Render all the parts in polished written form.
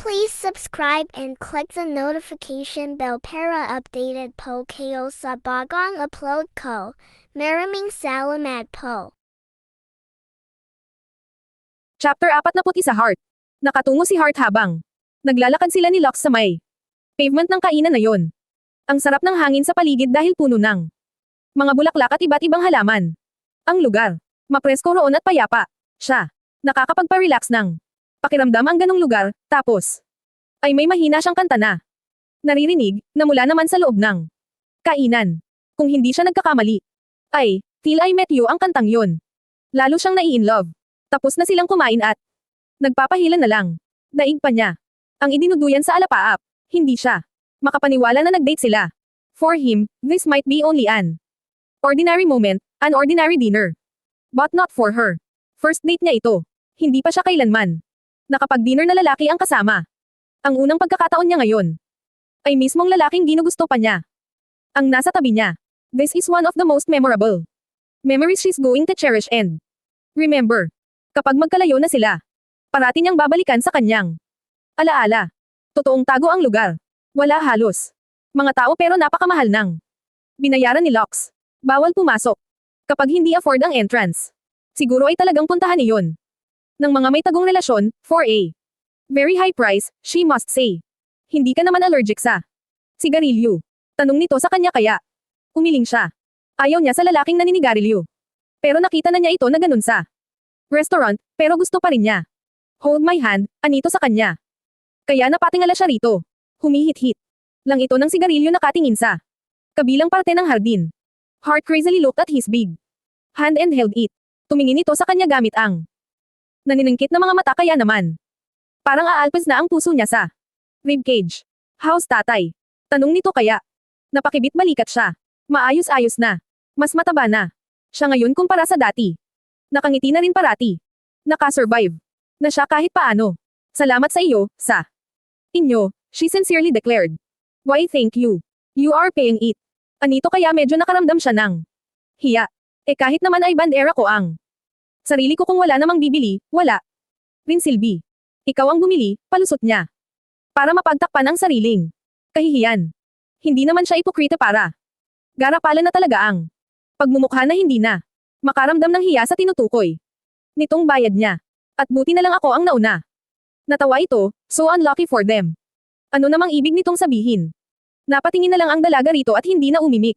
Please subscribe and click the notification bell para updated po kayo sa bagong upload ko. Maraming salamat po. Chapter 41 Heart. Nakatungo si Heart habang naglalakad sila ni Lux sa may pavement ng kainan na yon. Ang sarap ng hangin sa paligid dahil puno ng mga bulaklak at iba't ibang halaman. Ang lugar, mapresko roon at payapa. Siya, nakakapagpa-relax ng pakiramdam ang ganong lugar, tapos ay may mahina siyang kanta na naririnig na mula naman sa loob ng kainan. Kung hindi siya nagkakamali, ay Till I Met You ang kantang yon. Lalo siyang nai-in-love. Tapos na silang kumain at nagpapahilan na lang. Daig pa niya ang idinuduyan sa alapaap. Hindi siya makapaniwala na nag-date sila. For him, this might be only an ordinary moment, an ordinary dinner. But not for her. First date niya ito. Hindi pa siya kailanman nakapag-dinner na lalaki ang kasama. Ang unang pagkakataon niya ngayon ay mismong lalaking ginugusto pa niya. Ang nasa tabi niya. This is one of the most memorable memories she's going to cherish and remember. Kapag magkalayo na sila, parati niyang babalikan sa kanyang alaala. Totoong tago ang lugar. Wala halos mga tao pero napakamahal ng binayaran ni Lux. Bawal pumasok kapag hindi afford ang entrance. Siguro ay talagang puntahan iyon ng mga may tagong relasyon, for a very high price, she must say. Hindi ka naman allergic sa sigarilyo. Tanong nito sa kanya kaya umiling siya. Ayaw niya sa lalaking naninigarilyo. Pero nakita na niya ito na ganun sa restaurant, pero gusto pa rin niya. Hold my hand, anito sa kanya. Kaya napatingala siya rito. Humihit-hit lang ito ng sigarilyo nakatingin sa kabilang parte ng hardin. Heart crazily looked at his big hand and held it. Tumingin ito sa kanya gamit ang naniningkit na mga mata kaya naman. Parang aalpes na ang puso niya sa ribcage. How's tatay? Tanong nito kaya. Napakibit balikat siya. Maayos-ayos na. Mas mataba na siya ngayon kumpara sa dati. Nakangiti na rin parati. Nakasurvive na siya kahit paano. Salamat sa iyo, sa inyo, she sincerely declared. Why thank you. You are paying it. Anito kaya medyo nakaramdam siya ng hiya. Kahit naman ay bandera ko ang sarili ko kung wala namang bibili, wala rin silbi. Ikaw ang bumili, palusot niya. Para mapagtakpan ang sariling kahihiyan. Hindi naman siya ipokrita para garapalan na talaga ang pagmumukha na hindi na makaramdam ng hiya sa tinutukoy nitong bayad niya. At buti na lang ako ang nauna. Natawa ito, so unlucky for them. Ano namang ibig nitong sabihin? Napatingin na lang ang dalaga rito at hindi na umimik.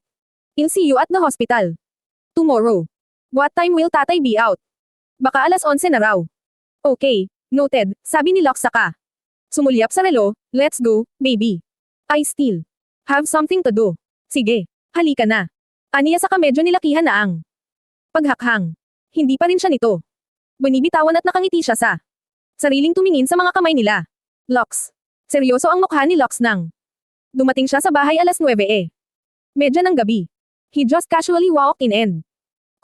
I'll see you at the hospital tomorrow. What time will tatay be out? Baka alas 11 na raw. Okay, noted, sabi ni Lux saka sumulyap sa relo. Let's go, baby. I still have something to do. Sige, halika na. Aniya saka medyo nilakihan na ang paghakhang. Hindi pa rin siya nito. Binibitawan at nakangiti siya sa sariling tumingin sa mga kamay nila. Lux. Seryoso ang mukha ni Lux nang dumating siya sa bahay alas 9 medya ng gabi. He just casually walked in and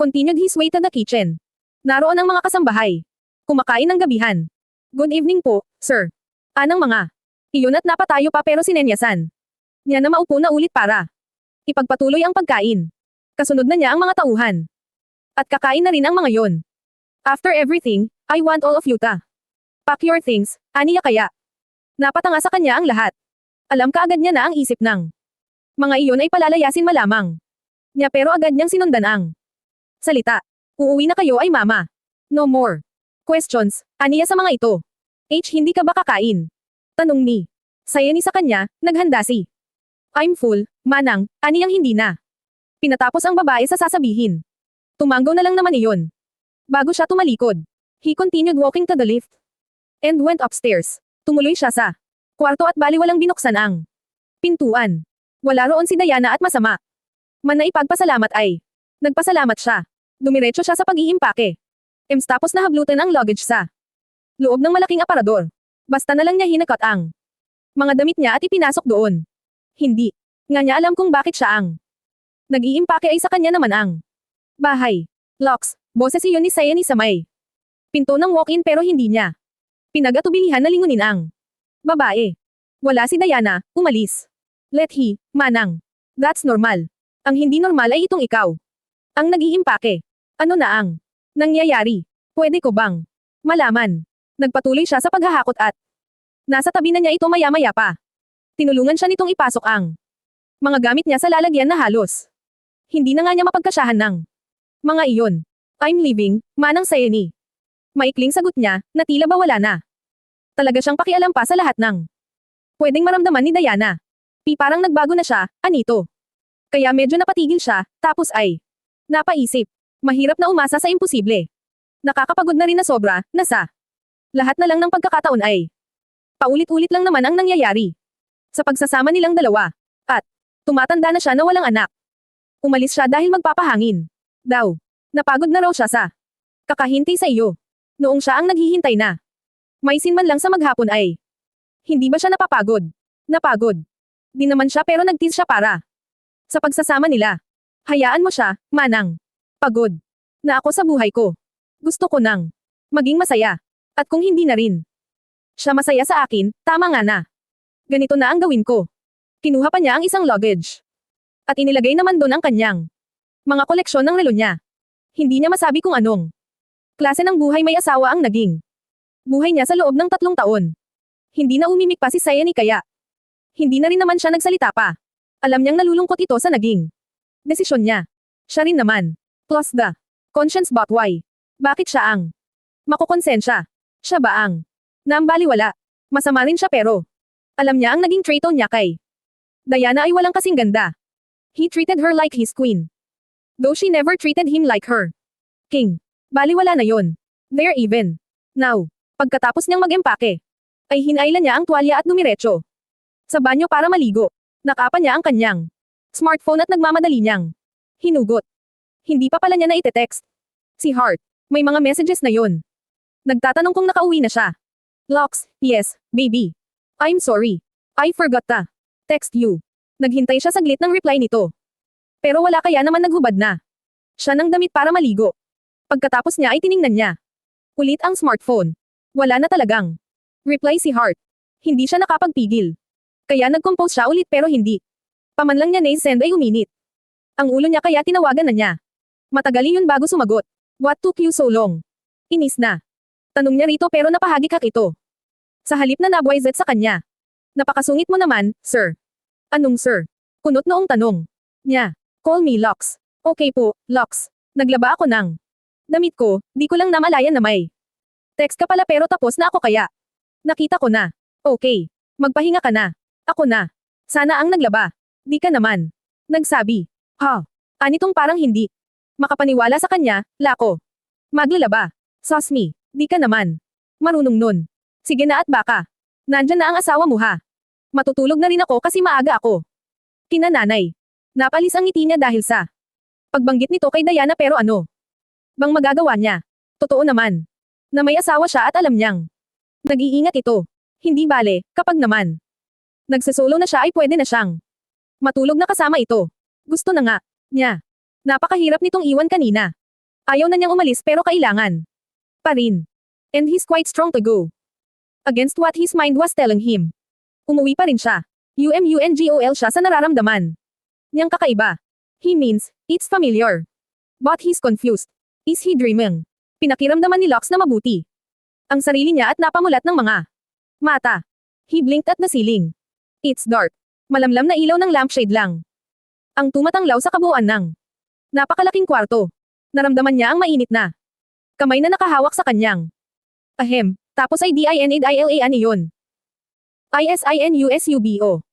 continued his way to the kitchen. Naroon ang mga kasambahay. Kumakain ng gabihan. Good evening po, sir. Anang mga iyon at napatayo pa pero sinenyasan niya na maupo na ulit para ipagpatuloy ang pagkain. Kasunod na niya ang mga tauhan. At kakain na rin ang mga yon. After everything, I want all of you to pack your things, aniya kaya. Napatanga sa kanya ang lahat. Alam kaagad niya na ang isip ng mga iyon ay palalayasin malamang niya pero agad niyang sinundan ang salita. Uuwi na kayo ay mama. No more questions, aniya sa mga ito. Hindi ka ba kakain? Tanong ni Sayani sa kanya, naghanda si I'm full, manang, aniyang hindi na. Pinatapos ang babae sa sasabihin. Tumanggo na lang naman iyon. Bago siya tumalikod, he continued walking to the lift and went upstairs. Tumuloy siya sa kwarto at baliwalang binuksan ang pintuan. Wala roon si Diana at masama man na ipagpasalamat ay nagpasalamat siya. Dumiretso siya sa pag-iimpake. Tapos nahablutan ang luggage sa loob ng malaking aparador. Basta na lang niya hinakot ang mga damit niya at ipinasok doon. Hindi nga niya alam kung bakit siya ang nag-iimpake ay sa kanya naman ang bahay. Lux, boses iyon ni Sayani sa may pinto ng walk-in pero hindi niya pinag-atubilihan na lingunin ang babae. Wala si Diana, umalis. Let he, manang. That's normal. Ang hindi normal ay itong ikaw ang nag-iimpake. Ano na ang nangyayari? Pwede ko bang malaman? Nagpatuloy siya sa paghahakot at Nasa tabi na niya ito maya-maya pa. Tinulungan siya nitong ipasok ang mga gamit niya sa lalagyan na halos. Hindi na nga niya mapagkasyahan ng mga iyon. I'm leaving, manang sayani. Maikling sagot niya, na tila ba wala na. Talaga siyang pakialam pa sa lahat ng pwedeng maramdaman ni Diana. Parang nagbago na siya, anito. Kaya medyo napatigil siya, tapos ay napaisip. Mahirap na umasa sa imposible. Nakakapagod na rin na sobra, nasa lahat na lang ng pagkakataon ay paulit-ulit lang naman ang nangyayari. Sa pagsasama nilang dalawa. At tumatanda na siya na walang anak. Umalis siya dahil magpapahangin. Daw. Napagod na raw siya sa kakahintay sa iyo. Noong siya ang naghihintay na. Maisin man lang sa maghapon ay. Hindi ba siya napapagod? Napagod. Di naman siya pero nagtiis siya para sa pagsasama nila. Hayaan mo siya, manang. Pagod. Na ako sa buhay ko. Gusto ko nang maging masaya. At kung hindi na rin siya masaya sa akin, tama nga na. Ganito na ang gawin ko. Kinuha pa niya ang isang luggage. At inilagay naman doon ang kanyang mga koleksyon ng relo niya. Hindi niya masabi kung anong klase ng buhay may asawa ang naging buhay niya sa loob ng 3 taon. Hindi na umimik pa si Sayani kaya hindi na rin naman siya nagsalita pa. Alam niyang nalulungkot ito sa naging desisyon niya. Siya rin naman. Plus the conscience but why? Bakit siya ang makukonsensya? Siya ba ang nambaliwala? Masama rin siya pero alam niya ang naging traitor niya kay Diana ay walang kasing ganda. He treated her like his queen. Though she never treated him like her king. Baliwala na yon. They're even. Now, pagkatapos niyang mag-empake, ay hinailan niya ang tuwalya at dumiretso sa banyo para maligo. Nakapa niya ang kanyang smartphone at nagmamadali niyang hinugot. Hindi pa pala niya na ite-text si Hart. May mga messages na yon. Nagtatanong kung nakauwi na siya. Locks, yes, baby. I'm sorry. I forgot to text you. Naghintay siya saglit ng reply nito. Pero wala kaya naman naghubad na siya ng damit para maligo. Pagkatapos niya ay tiningnan niya ulit ang smartphone. Wala na talagang reply si Hart. Hindi siya nakapagpigil. Kaya nag-compose siya ulit pero hindi paman lang niya na-send ay uminit ang ulo niya kaya tinawagan na niya. Matagal yun bago sumagot. What took you so long? Inis na tanong niya rito pero napahagikak ito. Sa halip na nabwaiset sa kanya. Napakasungit mo naman, sir. Anong sir? Kunot noong tanong niya. Call me Lux. Okay po, Lux. Naglaba ako ng damit ko, di ko lang namalayan na may text ka pala pero tapos na ako kaya. Nakita ko na. Okay. Magpahinga ka na. Ako na. Sana ang naglaba. Di ka naman. Nagsabi. Ha? Anitong parang hindi makapaniwala sa kanya, lako. Maglalaba. Sosmi. Di ka naman marunong nun. Sige na at baka nandyan na ang asawa mo ha. Matutulog na rin ako kasi maaga ako. Kina nanay. Napalis ang ngiti niya dahil sa pagbanggit nito kay Diana pero ano bang magagawa niya? Totoo naman na may asawa siya at alam niyang nag-iingat ito. Hindi bale, kapag naman nagsesolo na siya ay pwede na siyang matulog na kasama ito. Gusto na nga niya. Napakahirap nitong iwan kanina. Ayaw na niyang umalis pero kailangan pa rin. And he's quite strong to go against what his mind was telling him. Umuwi pa rin siya. UMUNGOL siya sa nararamdaman niyang kakaiba. He means, it's familiar. But he's confused. Is he dreaming? Pinakiramdaman ni Lux na mabuti ang sarili niya at napamulat ng mga mata. He blinked at the ceiling. It's dark. Malamlam na ilaw ng lampshade lang ang tumatanglaw sa kabuuan ng napakalaking kwarto. Naramdaman niya ang mainit na kamay na nakahawak sa kanyang ahem. Tapos ay DINADILAN iyon. ISINUSUBO.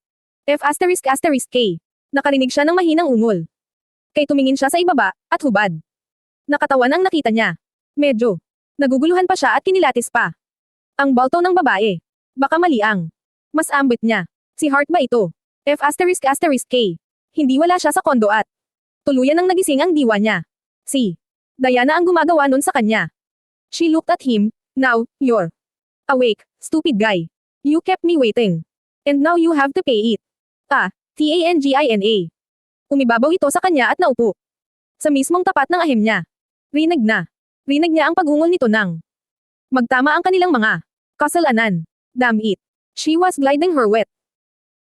F asterisk asterisk K. Nakarinig siya ng mahinang ungol. Kay tumingin siya sa ibaba, at hubad. Nakatawan ang nakita niya. Medyo. Naguguluhan pa siya at kinilatis pa ang balto ng babae. Baka mali ang mas ambit niya. Si Hart ba ito? F asterisk asterisk K. Hindi wala siya sa kondo at tuluyan ang nagising ang diwa niya. Si Diana ang gumagawa nun sa kanya. She looked at him. Now, you're awake, stupid guy. You kept me waiting. And now you have to pay it. TANGINA. Umibabaw ito sa kanya at naupo sa mismong tapat ng ahim niya. Rinig na. Rinig niya ang pagungol nito nang magtama ang kanilang mga kasalanan. Damn it. She was gliding her wet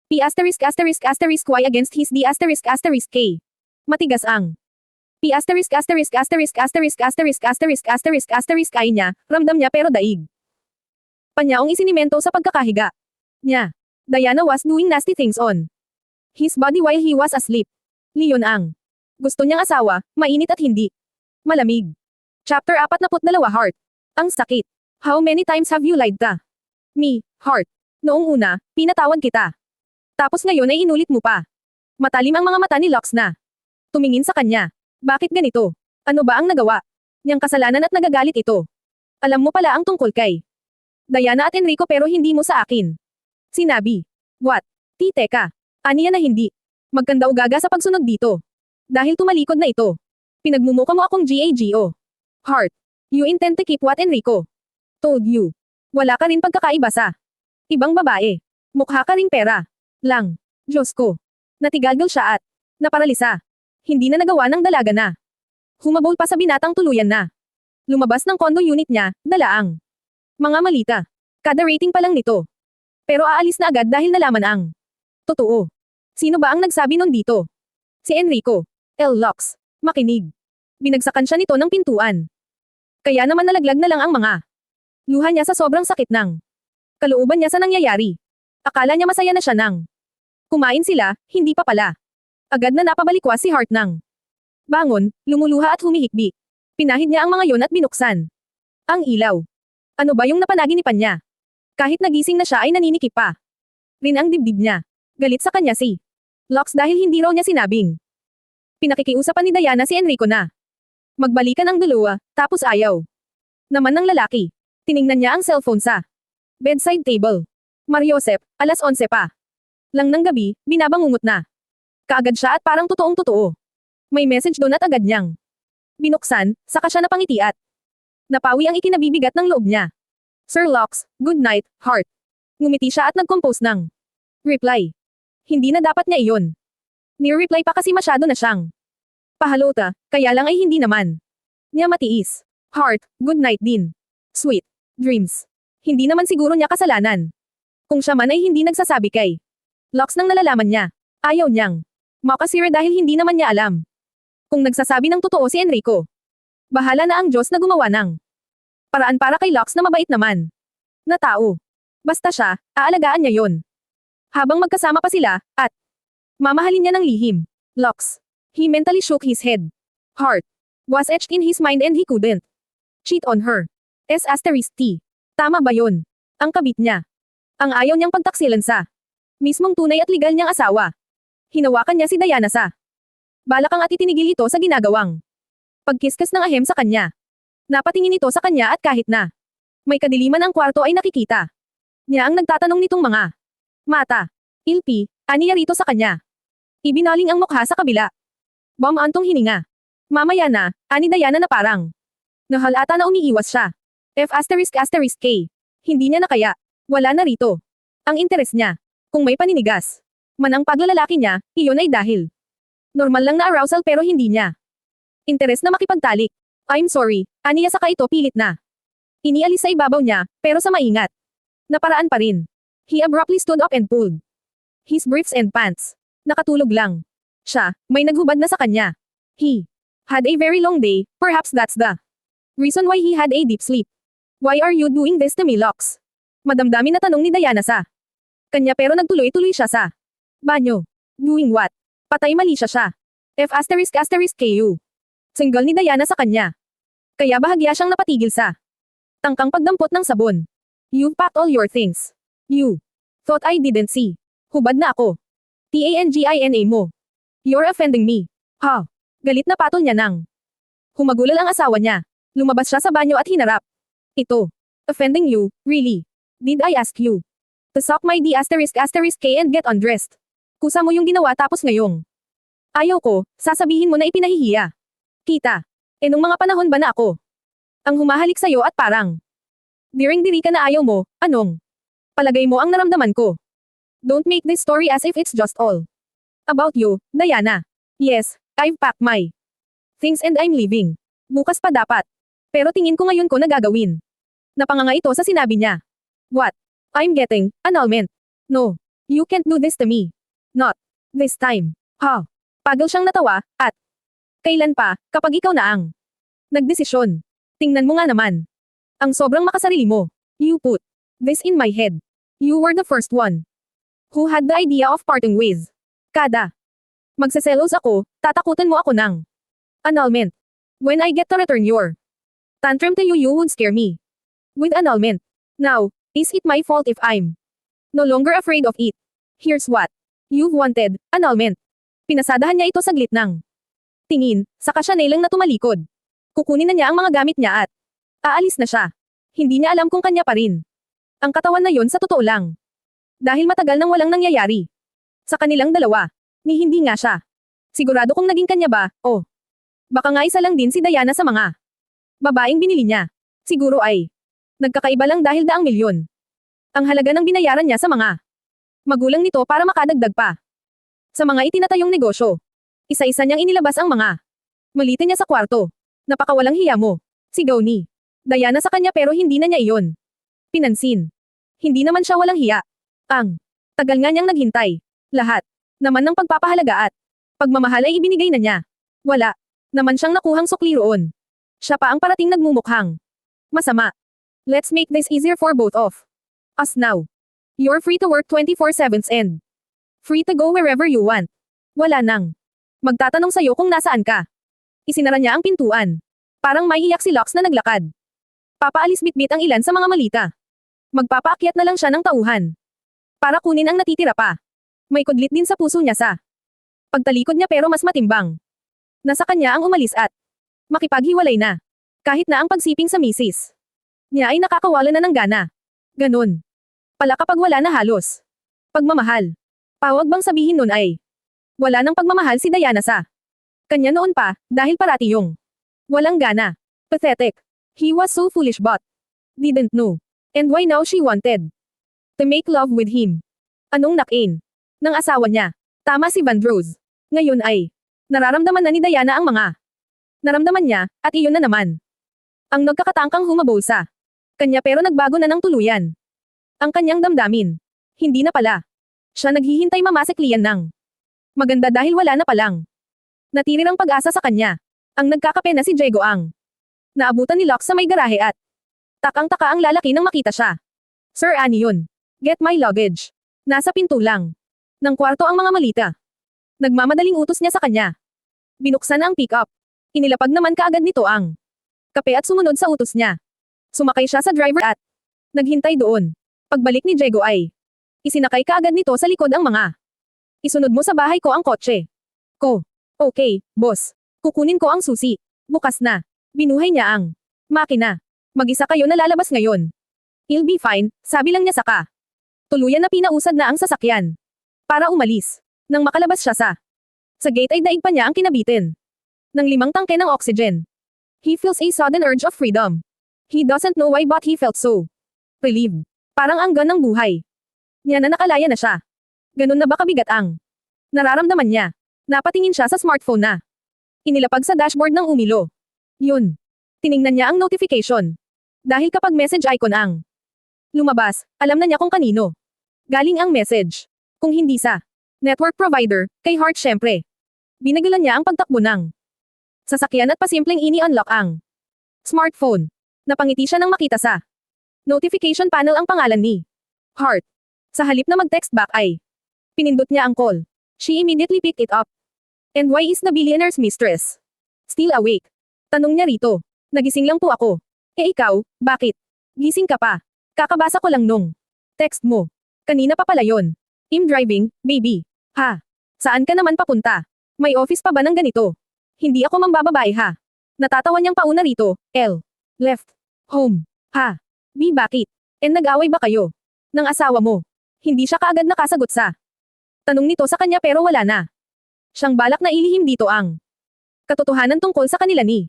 P asterisk asterisk asterisk Y against his D asterisk asterisk K. Matigas ang P asterisk asterisk asterisk asterisk asterisk asterisk asterisk asterisk ay niya, ramdam niya pero daig. Panyaong isinimento sa pagkakahiga niya. Diana was doing nasty things on his body while he was asleep. Leon ang gusto niyang asawa, mainit at hindi malamig. Chapter 42 Heart. Ang sakit. How many times have you lied ta? Me, Heart. Noong una, pinatawad kita. Tapos ngayon ay inulit mo pa. Matalim ang mga mata ni Lux na tumingin sa kanya. Bakit ganito? Ano ba ang nagawa niyang kasalanan at nagagalit ito? Alam mo pala ang tungkol kay Diana at Enrico pero hindi mo sa akin. Sinabi. What? Teka. Aniya na hindi. Magkanda ugaga sa pagsunod dito. Dahil tumalikod na ito. Pinagmumuka mo akong GAGO. Heart. You intend to keep what Enrico told you. Wala ka rin pagkakaiba sa ibang babae. Mukha ka ring pera. Lang. Diyos ko. Natigagal siya at naparalisa. Hindi na nagawa ng dalaga na. Humabol pa sa binatang tuluyan na. Lumabas ng condo unit niya, dala ang mga malita. Kada rating pa lang nito. Pero aalis na agad dahil nalaman ang totoo. Sino ba ang nagsabi nun dito? Si Enrico. Lux. Makinig. Binagsakan siya nito ng pintuan. Kaya naman nalaglag na lang ang mga luha niya sa sobrang sakit ng kalooban niya sa nangyayari. Akala niya masaya na siya nang kumain sila, hindi pa pala. Agad na napabalikwas si Heart ng bangon, lumuluha at humihikbi. Pinahid niya ang mga yon at binuksan ang ilaw. Ano ba yung napanaginipan niya? Kahit nagising na siya ay naninikip pa rin ang dibdib niya. Galit sa kanya si Lux dahil hindi raw niya sinabing pinakikiusapan ni Diana si Enrico na magbalikan ang dalawa, tapos ayaw naman ng lalaki. Tiningnan niya ang cellphone sa bedside table. Mariosep, alas 11 pa lang ng gabi, binabangungot na kaagad siya at parang totoong totoo. May message doon at agad niyang binuksan, saka siya napangiti at napawi ang ikinabibigat ng loob niya. Sir Lux, good night, Heart. Ngumiti siya at nag-compose ng reply. Hindi na dapat niya iyon. Ni-reply pa kasi masyado na siyang pahalota, kaya lang ay hindi naman niya matiis. Heart, good night din. Sweet dreams. Hindi naman siguro niya kasalanan. Kung siya man ay hindi nagsasabi kay Lux nang nalalaman niya. Ayaw niyang makasira dahil hindi naman niya alam kung nagsasabi ng totoo si Enrico. Bahala na ang Diyos na gumawa ng paraan para kay Lux na mabait naman na tao. Basta siya, aalagaan niya yon. Habang magkasama pa sila, at mamahalin niya ng lihim. Lux. He mentally shook his head. Heart. Was etched in his mind and he couldn't cheat on her. S*T. Tama ba yon? Ang kabit niya. Ang ayaw niyang pagtaksilan sa mismong tunay at legal niyang asawa. Hinawakan niya si Diana sa balakang at itinigil ito sa ginagawang pagkiskas ng ahem sa kanya. Napatingin ito sa kanya at kahit na may kadiliman ang kwarto ay nakikita niya ang nagtatanong nitong mga mata. Ilpi, aniya rito sa kanya. Ibinaling ang mukha sa kabila. Bumantong hininga. Mamaya na, ani Diana na parang nahalata na umiiwas siya. F***K. Hindi niya na kaya. Wala na rito ang interes niya. Kung may paninigas man ang paglalalaki niya, iyon ay dahil normal lang na arousal pero hindi niya interes na makipagtalik. I'm sorry, aniya saka ito pilit na inialis sa ibabaw niya, pero sa maingat na paraan pa rin. He abruptly stood up and pulled his briefs and pants. Nakatulog lang siya, may naghubad na sa kanya. He had a very long day, perhaps that's the reason why he had a deep sleep. Why are you doing this to me, Lux? Madamdamin na tanong ni Diana sa kanya pero nagtuloy-tuloy siya sa banyo. Doing what? Patay mali siya. F***KU. Single ni Diana sa kanya. Kaya bahagya siyang napatigil sa tangkang pagdampot ng sabon. You've packed all your things. You thought I didn't see. Hubad na ako. TANGINA mo. You're offending me. Ha? Galit na patol niya nang humagulal ang asawa niya. Lumabas siya sa banyo at hinarap ito. Offending you, really? Did I ask you to suck my D***K and get undressed? Kusa mo yung ginawa tapos ngayong ayaw ko, sasabihin mo na ipinahihiya kita. Nung mga panahon ba na ako ang humahalik sa'yo at parang diring-diri ka na ayaw mo, anong palagay mo ang naramdaman ko? Don't make this story as if it's just all about you, Diana. Yes, I've packed my things and I'm leaving. Bukas pa dapat. Pero tingin ko ngayon ko na gagawin. Napanganga ito sa sinabi niya. What? I'm getting annulment. No. You can't do this to me. Not this time. Ha? Pagod siyang natawa, at kailan pa, kapag ikaw na ang nagdesisyon. Tingnan mo nga naman. Ang sobrang makasarili mo. You put This in my head. You were the first one. Who had the idea of parting ways? Kada. Magseselos ako, tatakutan mo ako ng annulment. When I get to return your tantrum to you would scare me. With annulment. Now, is it my fault if I'm no longer afraid of it? Here's what you've wanted, annulment. Pinasadahan niya ito saglit ng tingin, saka siya nilang na tumalikod. Kukunin na niya ang mga gamit niya at aalis na siya. Hindi niya alam kung kanya pa rin. Ang katawan na yon sa totoo lang. Dahil matagal nang walang nangyayari. Sa kanilang dalawa. Ni hindi nga siya. Sigurado kung naging kanya ba, o. Baka nga isa lang din si Diana sa mga babaeng binili niya. Siguro ay nagkakaiba lang dahil daang milyon. Ang halaga ng binayaran niya sa mga magulang nito para makadagdag pa. Sa mga itinatayong negosyo. Isa-isa niyang inilabas ang mga malitin niya sa kwarto. Napakawalang hiya mo. Sigaw ni Diana sa kanya pero hindi na niya iyon pinansin. Hindi naman siya walang hiya. Ang tagal nga niyang naghintay. Lahat naman ng pagpapahalaga at pagmamahal ay ibinigay na niya. Wala naman siyang nakuhang sukli roon. Siya pa ang parating nagmumukhang masama. Let's make this easier for both of us now. You're free to work 24/7 and free to go wherever you want. Wala nang magtatanong sa'yo kung nasaan ka. Isinara niya ang pintuan. Parang may iyak si Lux na naglakad. Papaalis bitbit ang ilan sa mga malita. Magpapaakyat na lang siya ng tauhan. Para kunin ang natitira pa. May kudlit din sa puso niya sa pagtalikod niya pero mas matimbang. Nasa kanya ang umalis at makipaghiwalay na. Kahit na ang pagsiping sa misis niya ay nakakawala na ng gana. Ganon. Pala kapag wala na halos pagmamahal. Pawag bang sabihin nun ay wala nang pagmamahal si Diana sa kanya noon pa, dahil parati yung walang gana. Pathetic. He was so foolish but didn't know. And why now she wanted to make love with him. Anong nakin ng asawa niya? Tama si Vandross. Ngayon ay nararamdaman na ni Diana ang mga naramdaman niya, at iyon na naman ang nagkakatangkang humabol sa kanya pero nagbago na ng tuluyan. Ang kanyang damdamin. Hindi na pala. Siya naghihintay mamasekliyan ng maganda dahil wala na palang natirirang pag-asa sa kanya. Ang nagkakape na si Diego ang naabutan ni Locke sa may garahe at takang-taka ang lalaki nang makita siya. Sir, ani yun? Get my luggage. Nasa pinto lang ng kwarto ang mga malita. Nagmamadaling utos niya sa kanya. Binuksan ang pick-up. Inilapag naman kaagad nito ang kape at sumunod sa utos niya. Sumakay siya sa driver at naghintay doon. Pagbalik ni Diego ay isinakay kaagad nito sa likod ang mga isunod mo sa bahay ko ang kotse ko. Okay, boss. Kukunin ko ang susi. Bukas na. Binuhay niya ang makina. Mag-isa kayo na lalabas ngayon. I'll be fine, sabi lang niya saka. Tuluyan na pinausad na ang sasakyan. Para umalis. Nang makalabas siya sa gate ay daig pa niya ang kinabitin ng 5 tangke ng oxygen. He feels a sudden urge of freedom. He doesn't know why but he felt so relieved. Parang ang gan ng buhay niya na nakalaya na siya. Ganun na ba kabigat ang nararamdaman niya? Napatingin siya sa smartphone na inilapag sa dashboard ng umilo. Yun. Tiningnan niya ang notification. Dahil kapag message icon ang lumabas, alam na niya kung kanino galing ang message. Kung hindi sa network provider, kay Hart syempre. Binagalan niya ang pagtakbo ng sasakyan at pasimpleng ini-unlock ang smartphone. Napangiti siya nang makita sa notification panel ang pangalan ni Hart. Sa halip na mag-text back ay pinindot niya ang call. She immediately picked it up. And why is the billionaire's mistress still awake? Tanong niya rito. Nagising lang po ako. Eh ikaw, bakit? Gising ka pa. Kakabasa ko lang nung text mo. Kanina pa pala yon. I'm driving, baby. Ha? Saan ka naman papunta? May office pa ba ng ganito? Hindi ako mambababae ha. Natatawa niyang pauna rito. L. Left. Home. Ha? B. Bakit? And nag-away ba kayo? Ng asawa mo? Hindi siya kaagad nakasagot sa tanong nito sa kanya pero wala na. Siyang balak na ilihim dito ang katotohanan tungkol sa kanila ni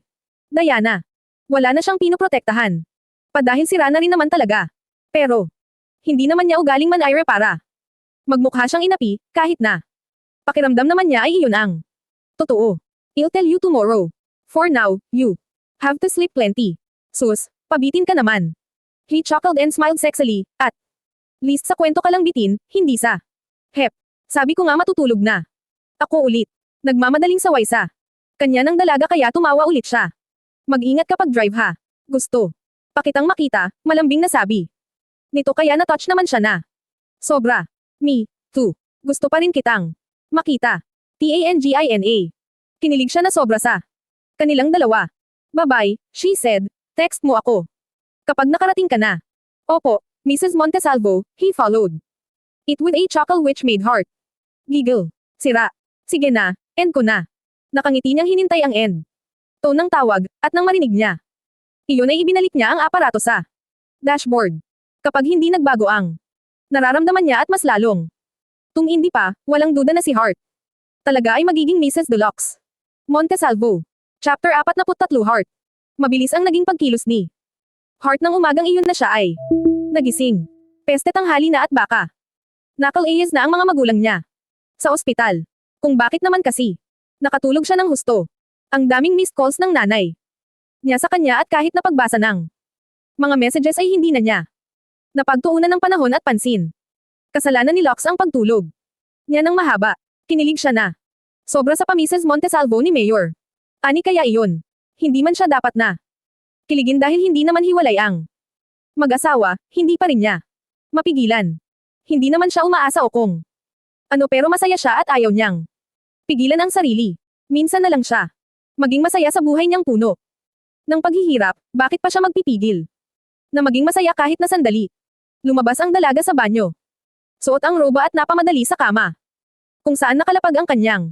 Diana. Wala na siyang pinoprotektahan. Padahil sira na rin naman talaga. Pero, hindi naman niya ugaling man-ire para magmukha siyang inapi, kahit na pakiramdam naman niya ay iyon ang totoo. I'll tell you tomorrow. For now, you have to sleep plenty. Sus, pabitin ka naman. He chuckled and smiled sexily, at least sa kwento ka lang bitin, hindi sa hep. Sabi ko nga matutulog na. Ako ulit. Nagmamadaling saway sa kanya ng dalaga kaya tumawa ulit siya. Mag-ingat kapag drive ha. Gusto. Pakitang makita, malambing na sabi. Nito kaya na-touch naman siya na. Sobra. Me, too. Gusto pa rin kitang makita. Tangina. Kinilig siya na sobra sa kanilang dalawa. Bye-bye, she said. Text mo ako kapag nakarating ka na. Opo, Mrs. Montesalvo, he followed it with a chuckle which made Hart giggle. Sira. Sige na, end ko na. Nakangiti niyang hinintay ang end tone ng tawag, at nang marinig niya, iyon ay ibinalik niya ang aparato sa dashboard. Kapag hindi nagbago ang nararamdaman niya at mas lalong tumindi pa, walang duda na si Hart talaga ay magiging Mrs. Deluxe Montesalvo. Chapter 43 Hart. Mabilis ang naging pagkilos ni Hart nang umagang iyon na siya ay nagising. Peste tanghali na at baka nakal-ayes na ang mga magulang niya sa ospital. Kung bakit naman kasi nakatulog siya ng husto. Ang daming missed calls ng nanay niya sa kanya at kahit napagbasa ng mga messages ay hindi na niya napagtuunan ng panahon at pansin. Kasalanan ni Locke ang pagtulog niya ng mahaba. Kinilig siya na sobra sa pa-Mrs. Montesalvo ni Mayor. Ani kaya iyon? Hindi man siya dapat na kiligin dahil hindi naman hiwalay ang mag-asawa, hindi pa rin niya mapigilan. Hindi naman siya umaasa o kung ano pero masaya siya at ayaw niyang pigilan ang sarili. Minsan na lang siya maging masaya sa buhay niyang puno ng paghihirap, bakit pa siya magpipigil na maging masaya kahit na sandali? Lumabas ang dalaga sa banyo. Suot ang roba at napamadali sa kama kung saan nakalapag ang kanyang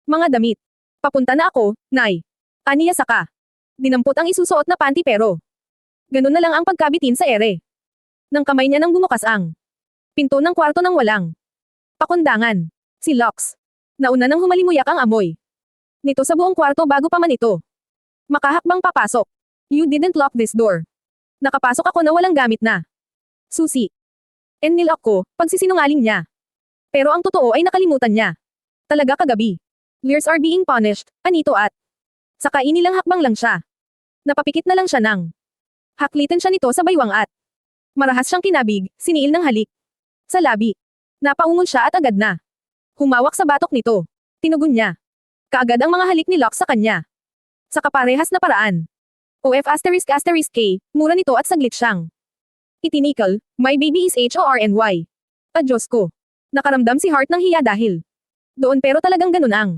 mga damit. Papunta na ako, Nay. Aniya saka dinampot ang isusuot na panty pero ganun na lang ang pagkabitin sa ere ng kamay niya nang bumukas ang pinto ng kwarto ng walang pakundangan. Si Locke. Nauna nang humalimuyak ang amoy nito sa buong kwarto bago pa man ito makahakbang papasok. You didn't lock this door. Nakapasok ako na walang gamit na susi. Nilock ko, pagsisinungaling niya. Pero ang totoo ay nakalimutan niya. Talaga kagabi. Lears are being punished, anito at saka inilang hakbang lang siya. Napapikit na lang siya nang haklitan siya nito sa baywang at marahas siyang kinabig, siniil ng halik sa labi. Napaungol siya at agad na humawak sa batok nito. Tinugon niya kaagad ang mga halik ni Locke sa kanya. Sa kaparehas na paraan. K, mura nito at saglit siyang itinikal, my baby is HORNY. Diyos ko. Nakaramdam si Hart ng hiya dahil doon pero talagang ganun ang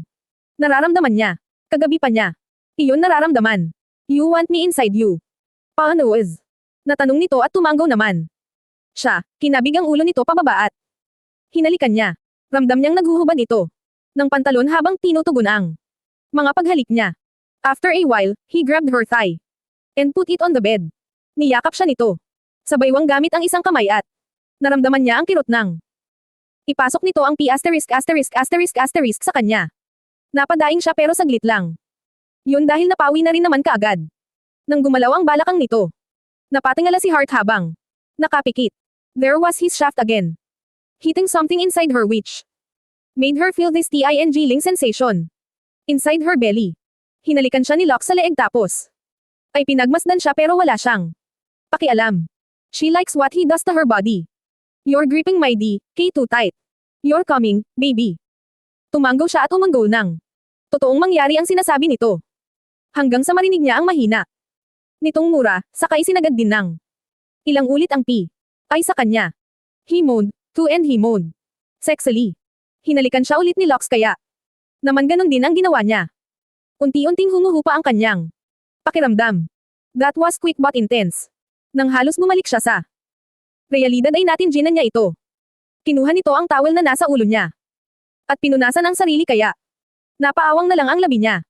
nararamdaman niya. Kagabi pa niya iyon nararamdaman. You want me inside you. Paano is? Natanong nito at tumanggaw naman siya. Kinabig ang ulo nito pababa at hinalikan niya. Ramdam niyang naghuhubad ito ng pantalon habang tinutugon ang mga paghalik niya. After a while, he grabbed her thigh and put it on the bed. Niyakap siya nito. Sabaywang gamit ang isang kamay at naramdaman niya ang kirot ng ipasok nito ang P*** sa kanya. Napadaing siya pero saglit lang. Yun dahil napawi na rin naman kaagad. Nang gumalaw ang balakang nito. Napatingala si Hart habang nakapikit. There was his shaft again. Hitting something inside her which made her feel this tingling sensation inside her belly. Hinalikan siya ni Locke sa leeg tapos ay pinagmasdan siya pero wala siyang pakialam. She likes what he does to her body. You're gripping my D.K. too tight. You're coming, baby. Tumanggaw siya at umunggol ng totoong mangyari ang sinasabi nito. Hanggang sa marinig niya ang mahina nitong mura, saka isinagad din ng ilang ulit ang P. Ay sa kanya. He moaned, too and he moaned. Sexily. Hinalikan siya ulit ni Locke kaya naman ganun din ang ginawa niya. Unti-unting humuhupa ang kanyang pakiramdam. That was quick but intense. Nang halos bumalik siya sa realidad ay natindihan niya ito. Kinuha nito ang towel na nasa ulo niya. At pinunasan ang sarili kaya napaawang na lang ang labi niya.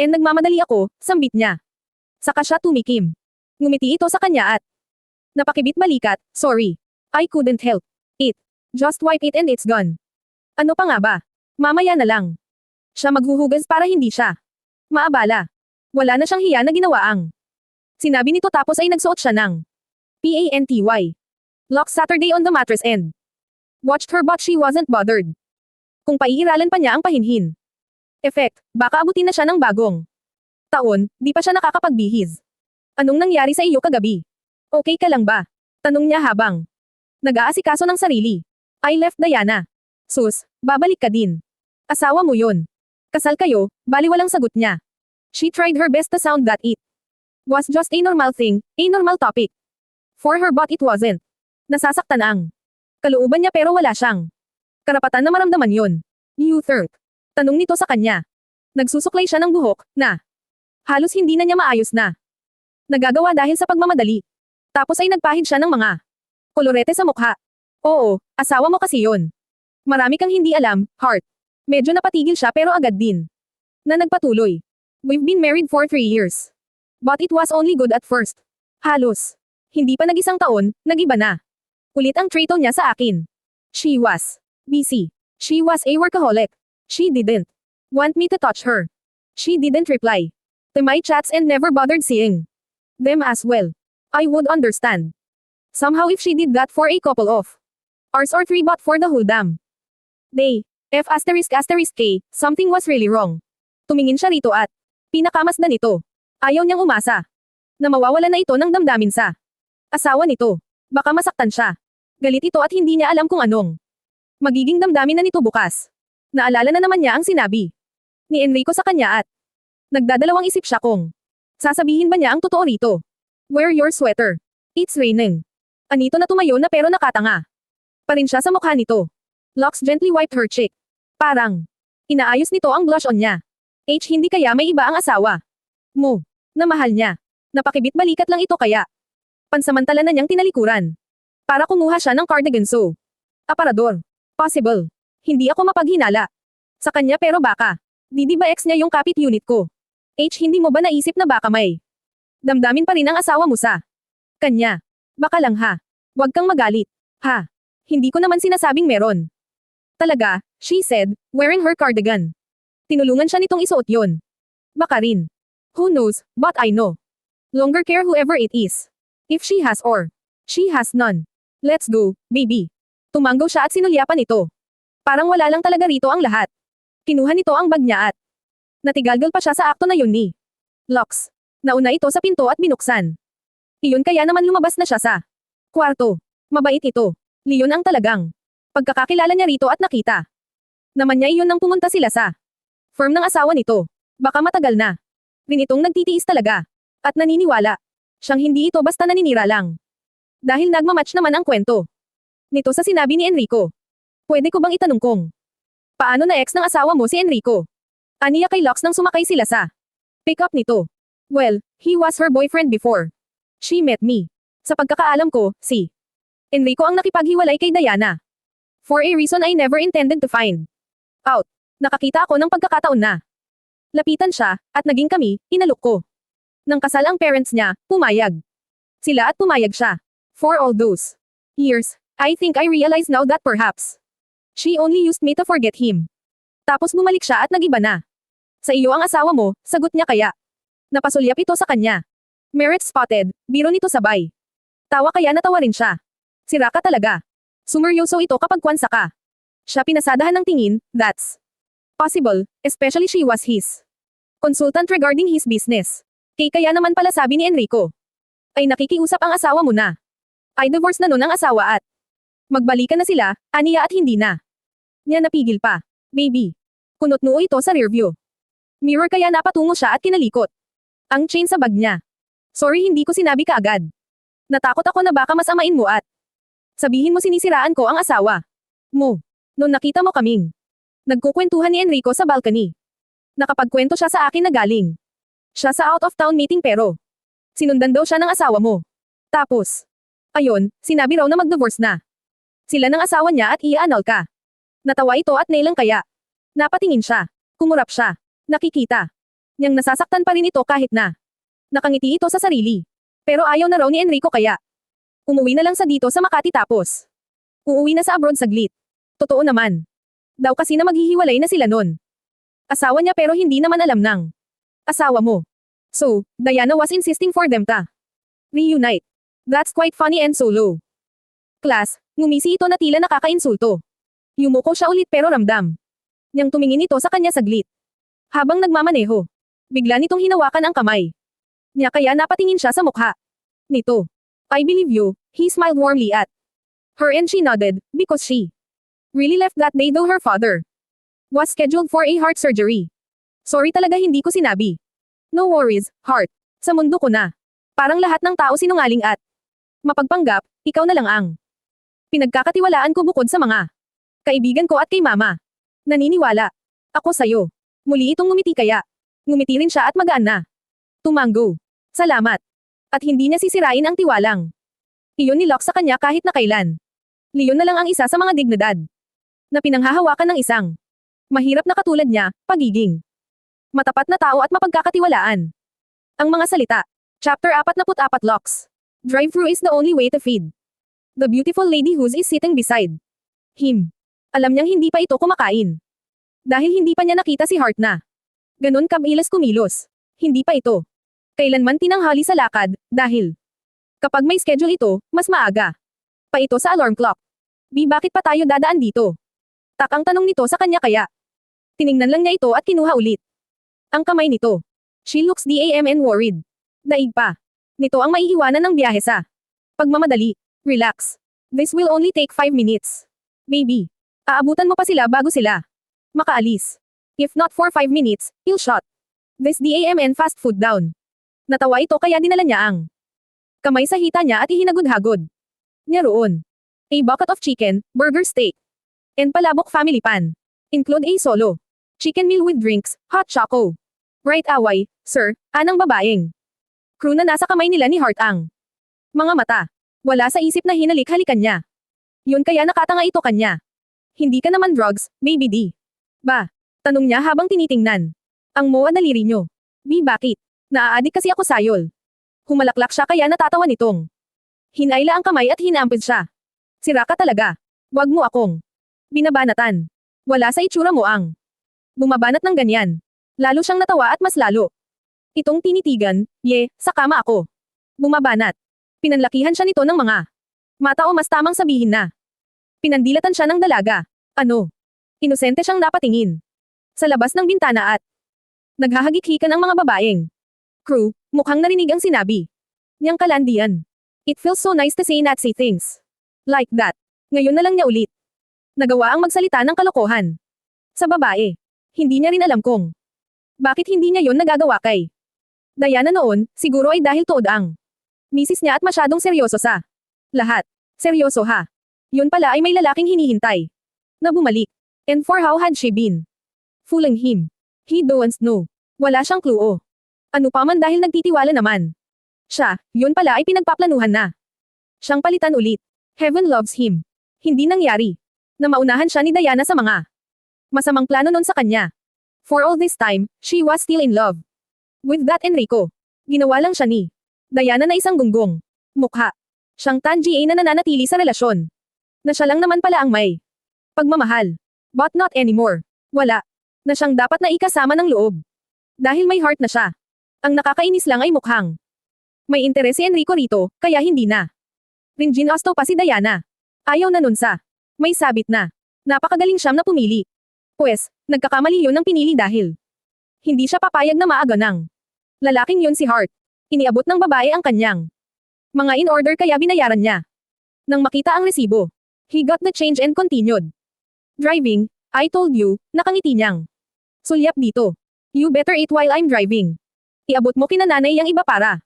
Nagmamadali ako, sambit niya. Saka siya tumikim. Ngumiti ito sa kanya at napakibit balikat, sorry. I couldn't help it. Just wipe it and it's gone. Ano pa nga ba? Mamaya na lang. Siya maghuhugas para hindi siya maabala. Wala na siyang hiya na ginawa ang sinabi nito tapos ay nagsuot siya ng PANTY. Locke Saturday on the mattress and watched her but she wasn't bothered. Kung paiiralan pa niya ang pahinhin effect, baka abutin na siya ng bagong taon, di pa siya nakakapagbihis. Anong nangyari sa iyo kagabi? Okay ka lang ba? Tanong niya habang nag-aasikaso ng sarili. I left Diana. Sus, babalik ka din. Asawa mo yun. Kasal kayo, baliwalang sagot niya. She tried her best to sound that it was just a normal thing, a normal topic. For her but it wasn't. Nasasaktan ang kalooban niya pero wala siyang karapatan na maramdaman yon. You think? Tanong nito sa kanya. Nagsusuklay siya ng buhok, na halos hindi na niya maayos na. Nagagawa dahil sa pagmamadali. Tapos ay nagpahid siya ng mga kolorete sa mukha. Oo, asawa mo kasi yon. Marami kang hindi alam, Heart. Medyo napatigil siya pero agad din na nagpatuloy. We've been married for 3 years. But it was only good at first. Halos. Hindi pa nag-isang taon, nag-iba na. Ulit ang treato niya sa akin. She was busy. She was a workaholic. She didn't want me to touch her. She didn't reply to my chats and never bothered seeing them as well. I would understand somehow if she did that for a couple of hours or 3, but for the whole damn day. F asterisk asterisk K, something was really wrong. Tumingin siya rito at pinakamasdan nito. Ayaw niyang umasa na mawawala na ito ng damdamin sa asawa nito. Baka masaktan siya. Galit ito at hindi niya alam kung anong magiging damdamin na nito bukas. Naalala na naman niya ang sinabi ni Enrico sa kanya at nagdadalawang isip siya kung sasabihin ba niya ang totoo rito. Wear your sweater. It's raining. Anito na tumayo na pero nakatanga pa rin siya sa mukha nito. Lux gently wiped her cheek. Parang inaayos nito ang blush on niya. Hindi kaya may iba ang asawa mo na mahal niya. Napakibit balikat lang ito kaya pansamantala na niyang tinalikuran para kumuha siya ng cardigan so aparador. Possible. Hindi ako mapaghinala sa kanya pero baka di ba ex niya yung kapit unit ko? Hindi mo ba naisip na baka may damdamin pa rin ang asawa mo sa kanya? Baka lang ha. Huwag kang magalit. Ha? Hindi ko naman sinasabing meron. Talaga, she said, wearing her cardigan. Tinulungan siya nitong isuot yon. Baka rin. Who knows, but I know. Longer care whoever it is. If she has or she has none. Let's go, baby. Tumanggaw siya at sinulyapan ito. Parang wala lang talaga rito ang lahat. Kinuha nito ang bag niya at natigalgal pa siya sa akto na yun ni Lux. Nauna ito sa pinto at binuksan. Iyon kaya naman lumabas na siya sa kwarto. Mabait ito. Leon ang talagang pagkakakilala niya rito at nakita naman niya iyon nang pumunta sila sa firm ng asawa nito. Baka matagal na rin itong nagtitiis talaga at naniniwala siyang hindi ito basta naninira lang. Dahil nagmamatch naman ang kwento nito sa sinabi ni Enrico. Pwede ko bang itanong kung paano na ex ng asawa mo si Enrico? Aniya kay Lux nang sumakay sila sa pick up nito. Well, he was her boyfriend before she met me. Sa pagkakaalam ko, si Enrico ang nakipaghiwalay kay Diana. For a reason I never intended to find out. Nakakita ako ng pagkakataon na lapitan siya, at naging kami, inalok ko. Nang kasal ang parents niya, pumayag sila at pumayag siya. For all those years, I think I realize now that perhaps she only used me to forget him. Tapos bumalik siya at nagiba na. Sa iyo ang asawa mo, sagot niya kaya. Napasulyap ito sa kanya. Merit spotted, biro nito sabay. Tawa kaya natawa rin siya. Sira ka talaga. Sumeryoso ito kapag kwansa ka. Siya pinasadahan ng tingin, that's possible, especially she was his consultant regarding his business. Kaya naman pala sabi ni Enrico ay nakikiusap ang asawa mo na. Ay divorce na nun ang asawa at magbalikan na sila, aniya at hindi na niya napigil pa. Baby. Kunot noo ito sa rearview mirror kaya napatungo siya at kinalikot ang chain sa bag niya. Sorry hindi ko sinabi kaagad. Natakot ako na baka masamain mo at sabihin mo sinisiraan ko ang asawa mo. Noon nakita mo kaming nagkukwentuhan ni Enrico sa balcony. Nakapagkwento siya sa akin na galing siya sa out of town meeting pero sinundan daw siya ng asawa mo. Tapos, ayon, sinabi raw na mag-divorce na sila ng asawa niya at i-annul ka. Natawa ito at nailang kaya. Napatingin siya. Kumurap siya. Nakikita niyang nasasaktan pa rin ito kahit na nakangiti ito sa sarili. Pero ayaw na raw ni Enrico kaya umuwi na lang sa dito sa Makati tapos uuwi na sa abroad saglit. Totoo naman. Daw kasi na maghihiwalay na sila nun. Asawa niya pero hindi naman alam ng asawa mo. So, Diana was insisting for them to reunite. That's quite funny and so low class, ngumisi ito na tila nakakainsulto. Yumuko siya ulit pero ramdam niyang tumingin ito sa kanya saglit. Habang nagmamaneho, bigla nitong hinawakan ang kamay niya kaya napatingin siya sa mukha nito. I believe you, he smiled warmly at her and she nodded, because she really left that day though her father was scheduled for a heart surgery. Sorry talaga hindi ko sinabi. No worries, heart. Sa mundo ko na. Parang lahat ng tao sinungaling at mapagpanggap, ikaw na lang ang Pinagkakatiwalaan ko bukod sa mga kaibigan ko at kay mama. Naniniwala ako sa'yo. Muli itong ngumiti kaya. Ngumiti rin siya at magaan na. Tumango. Salamat. At hindi niya sisirain ang tiwalang iyon ni Locke sa kanya kahit na kailan. Leon na lang ang isa sa mga dignidad na pinanghahawakan ng isang mahirap na katulad niya, pagiging matapat na tao at mapagkakatiwalaan. Ang mga salita. Chapter 44 Locks. Drive-thru is the only way to feed the beautiful lady who is sitting beside him. Alam niyang hindi pa ito kumakain. Dahil hindi pa niya nakita si Hart na ganon kabilis kumilos. Hindi pa ito kailanman tinanghali sa lakad, dahil kapag may schedule ito, mas maaga pa ito sa alarm clock. Bakit pa tayo dadaan dito? Takang tanong nito sa kanya kaya. Tiningnan lang niya ito at kinuha ulit ang kamay nito. She looks damn worried. Daig pa nito ang maiiwanan ng biyahe sa pagmamadali. Relax. This will only take 5 minutes. Baby. Aabutan mo pa sila bago sila makaalis. If not for 5 minutes, he'll shut this damn fast food down. Natawa ito kaya dinala niya ang kamay sa hita niya at ihinagod-hagod niya roon a bucket of chicken, burger steak, and palabok family pan. Include a solo chicken meal with drinks, hot choco. Right away, sir, anang babaeng crew na nasa kamay nila ni Hart ang mga mata. Wala sa isip na hinalik-halikan niya. Yun kaya nakatanga ito kanya. Hindi ka naman drugs, baby D. Ba? Tanong niya habang tinitingnan ang moa daliri nyo. Bakit? Naaadik kasi ako sayol. Humalaklak siya kaya natatawa nitong hinayla ang kamay at hinampid siya. Sira ka talaga. Wag mo akong binabanatan. Wala sa itsura mo ang bumabanat ng ganyan. Lalo siyang natawa at mas lalo itong tinitigan, sa kama ako bumabanat. Pinanlakihan siya nito ng mga mata o mas tamang sabihin na pinandilatan siya ng dalaga. Ano? Inosente siyang napatingin sa labas ng bintana at naghahagik-hikan ang mga babaeng crew. Mukhang narinig ang sinabi niyang kalandian. It feels so nice to say Nazi things like that. Ngayon na lang niya ulit nagawa ang magsalita ng kalokohan sa babae. Hindi niya rin alam kung bakit hindi niya yon nagagawa kay Diana noon. Siguro ay dahil tuod ang misis niya at masyadong seryoso sa lahat. Seryoso ha? Yun pala ay may lalaking hinihintay na bumalik. And for how had she been fooling him? He don't know. Wala siyang clue. Ano pa man dahil nagtitiwala naman siya, yun pala ay pinagpaplanuhan na siyang palitan ulit. Heaven loves him. Hindi nangyari na maunahan siya ni Diana sa mga masamang plano nun sa kanya. For all this time, she was still in love with that Enrico. Ginawa lang siya ni Diana na isang gunggong mukha. Siyang Tangia na nananatili sa relasyon na siya lang naman pala ang may pagmamahal. But not anymore. Wala na siyang dapat na ikasama ng loob. Dahil may heart na siya. Ang nakakainis lang ay mukhang may interes si Enrico rito, kaya hindi na rin ginasto pa si Diana. Ayaw na nun sa may sabit na napakagaling siyam na pumili. Pues, nagkakamali yun ng pinili dahil hindi siya papayag na maaga ng lalaking yun si Hart. Iniabot ng babae ang kanyang mga in order kaya binayaran niya. Nang makita ang resibo, he got the change and continued driving. I told you, nakangiti niyang sulyap dito. You better eat while I'm driving. Iabot mo kina nanay yang iba para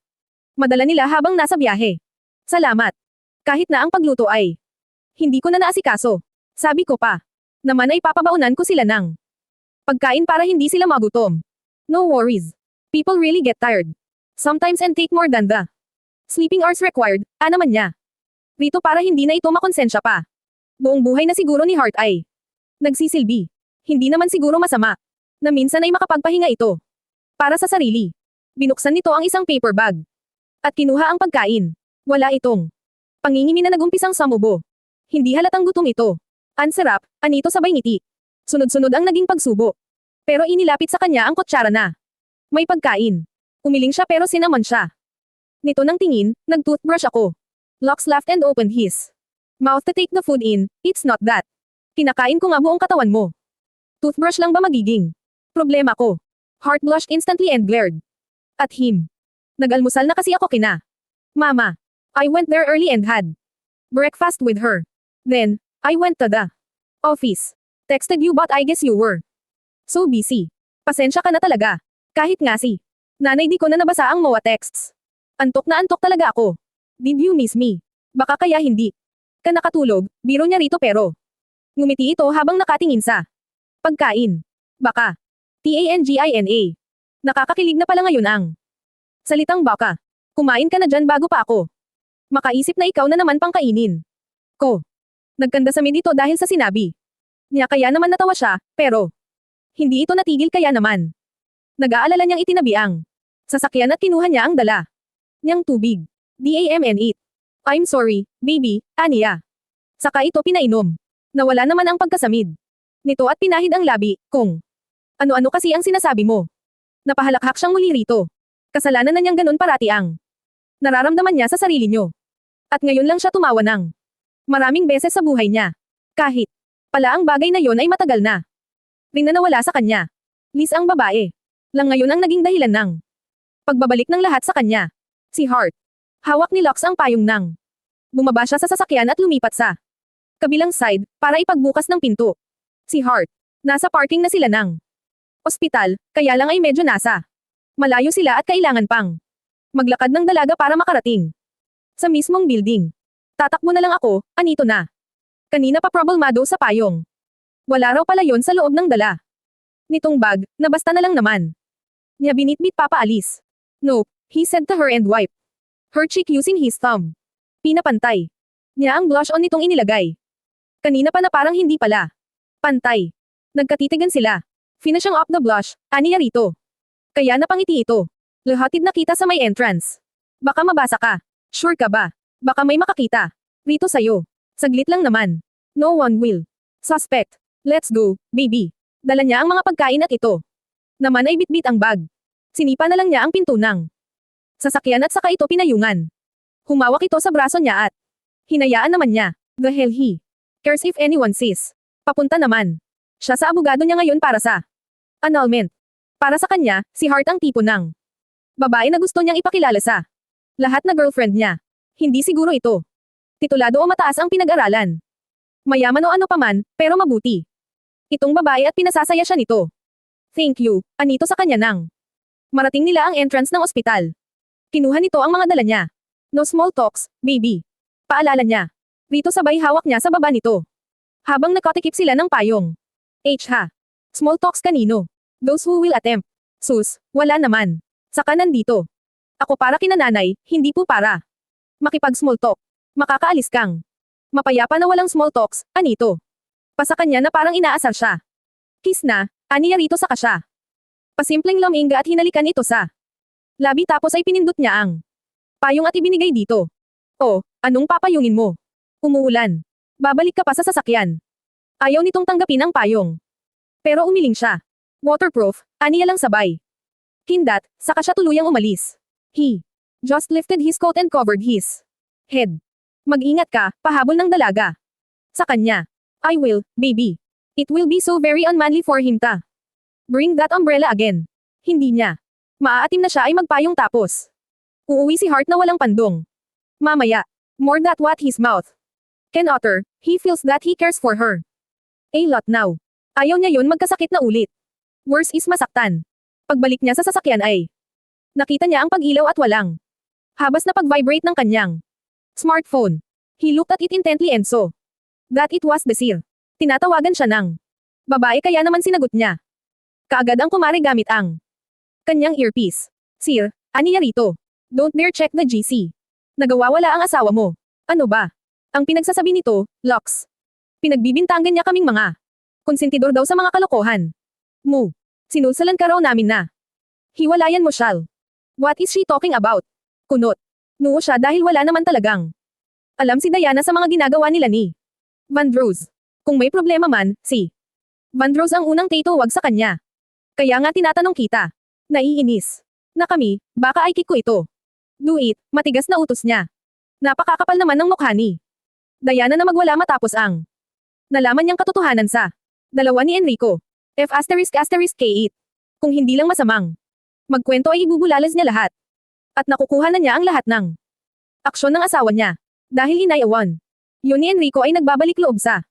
madala nila habang nasa biyahe. Salamat. Kahit na ang pagluto ay hindi ko na naasikaso. Sabi ko pa naman ay papabaunan ko sila ng pagkain para hindi sila magutom. No worries. People really get tired sometimes and take more than the sleeping hours required. Naman niya rito para hindi na ito makonsensya pa. Buong buhay na siguro ni Hart ay nagsisilbi. Hindi naman siguro masama na minsan ay makapagpahinga ito para sa sarili. Binuksan nito ang isang paper bag at kinuha ang pagkain. Wala itong pangingimi na nagumpisang samubo. Hindi halatang gutom ito. Ang sarap, anito sabay ngiti. Sunod-sunod ang naging pagsubo. Pero inilapit sa kanya ang kutsara na may pagkain. Umiling siya pero sinamon siya nito ng tingin. Nag-toothbrush ako. Locks laughed and opened his mouth to take the food in. It's not that. Kinakain ko nga buong katawan mo. Toothbrush lang ba magiging problema ko? Hart blushed instantly and glared at him. Nag-almusal na kasi ako kina Mama. I went there early and had breakfast with her. Then, I went to the office. Texted you but I guess you were so busy. Pasensya ka na talaga. Kahit nga si nanay di ko na nabasa ang MOA texts. Antok na antok talaga ako. Did you miss me? Baka kaya hindi Ka nakatulog, biro niya rito pero. Ngumiti ito habang nakatingin sa pagkain. Baka. Tangina. Nakakakilig na pala ngayon ang salitang baka. Kumain ka na dyan bago pa ako. Makaisip na ikaw na naman pang kainin ko. Nagkandasamid ito dahil sa sinabi niya kaya naman natawa siya, pero hindi ito natigil kaya naman. Nag-aalala niyang itinabi ang sasakyan at kinuha niya ang dala niyang tubig. Damn it. I'm sorry, baby, aniya. Saka ito pinainom. Nawala naman ang pagkasamid nito at pinahid ang labi, kung ano-ano kasi ang sinasabi mo. Napahalakhak siyang muli rito. Kasalanan na niyang ganun parati ang nararamdaman niya sa sarili niyo. At ngayon lang siya tumawa ng maraming beses sa buhay niya. Kahit pala ang bagay na yon ay matagal na rin na nawala sa kanya. Liz ang babae lang ngayon ang naging dahilan ng pagbabalik ng lahat sa kanya. Si Hart. Hawak ni Lux ang payong ng bumaba siya sa sasakyan at lumipat sa kabilang side para ipagbukas ng pinto. Si Hart. Nasa parking na sila ng ospital, kaya lang ay medyo nasa malayo sila at kailangan pang maglakad ng dalaga para makarating sa mismong building. Tatakbo na lang ako, anito na. Kanina pa problemado sa payong. Wala raw pala yon sa loob ng dala nitong bag, na basta na lang naman niya binitbit papaalis. Nope, he said to her and wiped her cheek using his thumb. Pinapantay niya ang blush on nitong inilagay. Kanina pa na parang hindi pala pantay. Nagkatitigan sila. Finishing up the blush, aniya rito. Kaya napangiti ito. Lahatid na kita sa may entrance. Baka mabasa ka. Sure ka ba? Baka may makakita rito sa'yo. Saglit lang naman. No one will suspect. Let's go, baby. Dala niya ang mga pagkain at ito naman ay bitbit ang bag. Sinipa na lang niya ang pinto ng sasakyan at saka ito pinayungan. Humawak ito sa braso niya at hinayaan naman niya. The hell he cares if anyone sees. Papunta naman siya sa abogado niya ngayon para sa annulment. Para sa kanya, si Hart ang tipo ng babae na gusto niyang ipakilala sa lahat na girlfriend niya. Hindi siguro ito titulado o mataas ang pinag-aralan. Mayaman o ano paman, pero mabuti itong babae at pinasasaya siya nito. Thank you, anito sa kanya nang marating nila ang entrance ng ospital. Kinuha nito ang mga dala niya. No small talks, baby. Paalala niya. Rito sabay hawak niya sa baba nito. Habang nakatikip sila ng payong. Ha. Small talks kanino? Those who will attempt. Sus, wala naman. Saka nandito. Ako para kinananay, hindi po para makipag-small talk. Makakaalis kang mapayapa na walang small talks, anito. Pa sa kanya na parang inaasar siya. Kiss na, aniya rito sa kasya. Pasimpleng laminga at hinalikan ito sa labi tapos ay pinindot niya ang payong at ibinigay dito. Oh, anong papayungin mo? Umuulan. Babalik ka pa sa sasakyan. Ayaw nitong tanggapin ang payong. Pero umiling siya. Waterproof, aniya lang sabay. Kindat, saka siya tuluyang umalis. He just lifted his coat and covered his head. Mag-ingat ka, pahabol ng dalaga. Sa kanya. I will, baby. It will be so very unmanly for him to bring that umbrella again. Hindi niya. Maaatim na siya ay magpayong tapos uuwi si Hart na walang pandong. Mamaya. More that what his mouth can utter, he feels that he cares for her a lot now. Ayaw niya yun magkasakit na ulit. Worse is masaktan. Pagbalik niya sa sasakyan ay nakita niya ang pag-ilaw at walang habas na pag-vibrate ng kanyang smartphone. He looked at it intently and saw that it was Desir. Tinatawagan siya ng babae kaya naman sinagot niya. Kaagad ang kumare gamit ang kanyang earpiece. Sir, aniya rito. Don't dare check the GC. Nagawawala ang asawa mo. Ano ba? Ang pinagsasabi nito, Lux. Pinagbibintangan niya kaming mga konsentidor daw sa mga kalokohan mo. Sinulsalan ka raw namin na hiwalayan mo Shal. What is she talking about? Kunot. Nuo siya dahil wala naman talagang alam si Diana sa mga ginagawa nila ni Vandross. Kung may problema man, si Vandross ang unang tituwag sa kanya. Kaya nga tinatanong kita. Naiinis na kami, baka ay kick ko ito. Do it, matigas na utos niya. Napakakapal naman ng mukha ni Diana na magwala matapos ang nalaman niyang katotohanan sa dalawa ni Enrico. F***K8. Kung hindi lang masamang magkwento ay ibubulalas niya lahat. At nakukuha na niya ang lahat ng aksyon ng asawa niya. Dahil inayawan yun ni Enrico ay nagbabalik loob sa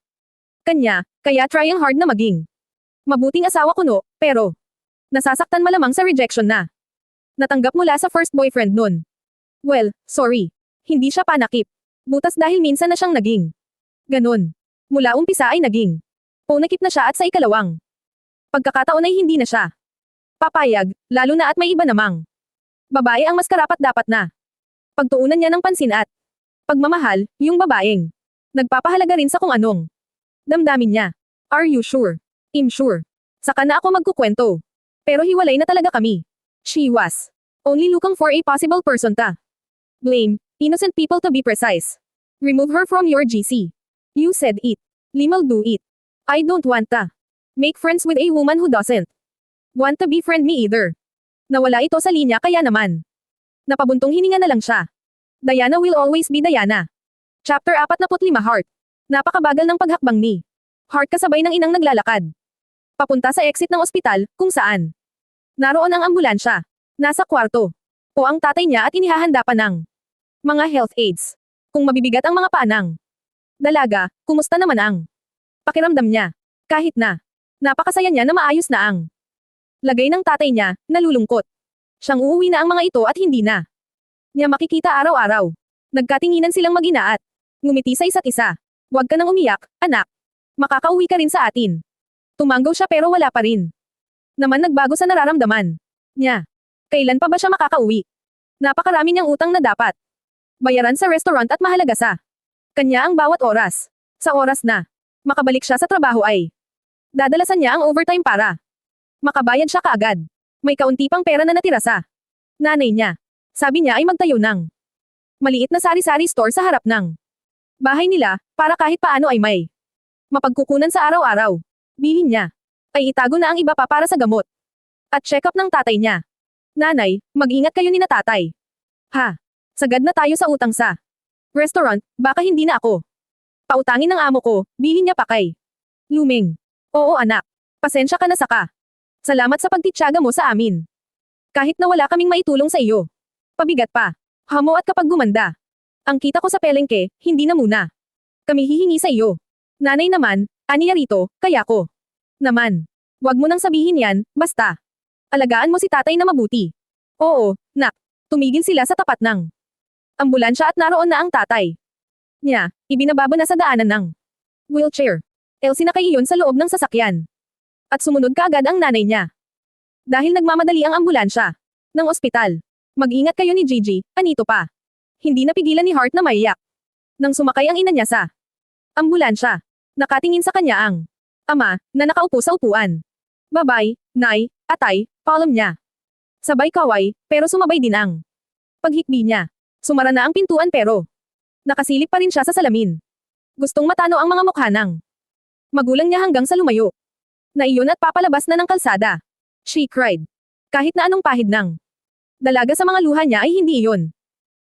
kanya, kaya trying hard na maging mabuting asawa kuno, pero nasasaktan malamang sa rejection na natanggap mula sa first boyfriend nun. Well, sorry. Hindi siya panakip. Butas dahil minsan na siyang naging Ganon. Mula umpisa ay naging ponakip na siya at sa ikalawang pagkakataon ay hindi na siya papayag, lalo na at may iba namang babae ang mas karapat-dapat na pagtuunan niya ng pansin at pagmamahal, yung babaeng nagpapahalaga rin sa kung anong damdamin niya. Are you sure? I'm sure. Saka na ako magkukwento. Pero hiwalay na talaga kami. She was only looking for a possible person to blame, innocent people to be precise. Remove her from your GC. You said it. Limal do it. I don't want to make friends with a woman who doesn't want to befriend me either. Nawala ito sa linya kaya naman napabuntong hininga na lang siya. Diana will always be Diana. Chapter 45 Heart. Napakabagal ng paghakbang ni Heart kasabay ng inang naglalakad papunta sa exit ng ospital, kung saan naroon ang ambulansya. Nasa kwarto o ang tatay niya at inihahanda pa ng mga health aids. Kung mabibigat ang mga panang dalaga, kumusta naman ang pakiramdam niya? Kahit na napakasaya niya na maayos na ang lagay ng tatay niya, nalulungkot. Siyang uuwi na ang mga ito at hindi na niya makikita araw-araw. Nagkatinginan silang mag-ina at ngumiti sa isa't isa. Huwag ka nang umiyak, anak. Makakauwi ka rin sa atin. Tumanggaw siya pero wala pa rin naman nagbago sa nararamdaman niya. Kailan pa ba siya makakauwi? Napakarami niyang utang na dapat bayaran sa restaurant at mahalaga sa kanya ang bawat oras. Sa oras na makabalik siya sa trabaho ay dadalasan niya ang overtime para makabayad siya kaagad. May kaunti pang pera na natira sa nanay niya. Sabi niya ay magtayo ng maliit na sari-sari store sa harap ng bahay nila, para kahit paano ay may mapagkukunan sa araw-araw. Bilin niya ay itago na ang iba pa para sa gamot at check-up ng tatay niya. Nanay, mag-ingat kayo ni na tatay. Ha? Sagad na tayo sa utang sa restaurant, baka hindi na ako pautangin ng amo ko, bilin niya pa kay Luming. Oo anak. Pasensya ka na saka. Salamat sa pagtityaga mo sa amin. Kahit na wala kaming maitulong sa iyo. Pabigat pa. Hamo at kapag gumanda ang kita ko sa pelengke, hindi na muna kami hihingi sa iyo. Nanay naman, aniya rito, kaya ko naman. Wag mo nang sabihin yan, basta alagaan mo si tatay na mabuti. Oo, nak. Tumigil sila sa tapat ng ambulansya at naroon na ang tatay niya, ibinababa na sa daanan ng wheelchair. Elsie na kay iyon sa loob ng sasakyan. At sumunod kaagad ang nanay niya. Dahil nagmamadali ang ambulansya ng ospital. Mag-ingat kayo ni Gigi, anito pa. Hindi napigilan ni Heart na maiyak. Nang sumakay ang ina niya sa ambulansya, nakatingin sa kanya ang ama, na nakaupo sa upuan. Babay, nay, atay, palom niya. Sabay kaway, pero sumabay din ang paghikbi niya. Sumara na ang pintuan pero nakasilip pa rin siya sa salamin. Gustong matano ang mga mukha ng magulang niya hanggang sa lumayo. Na iyon at papalabas na ng kalsada. She cried. Kahit na anong pahid ng dalaga sa mga luha niya ay hindi iyon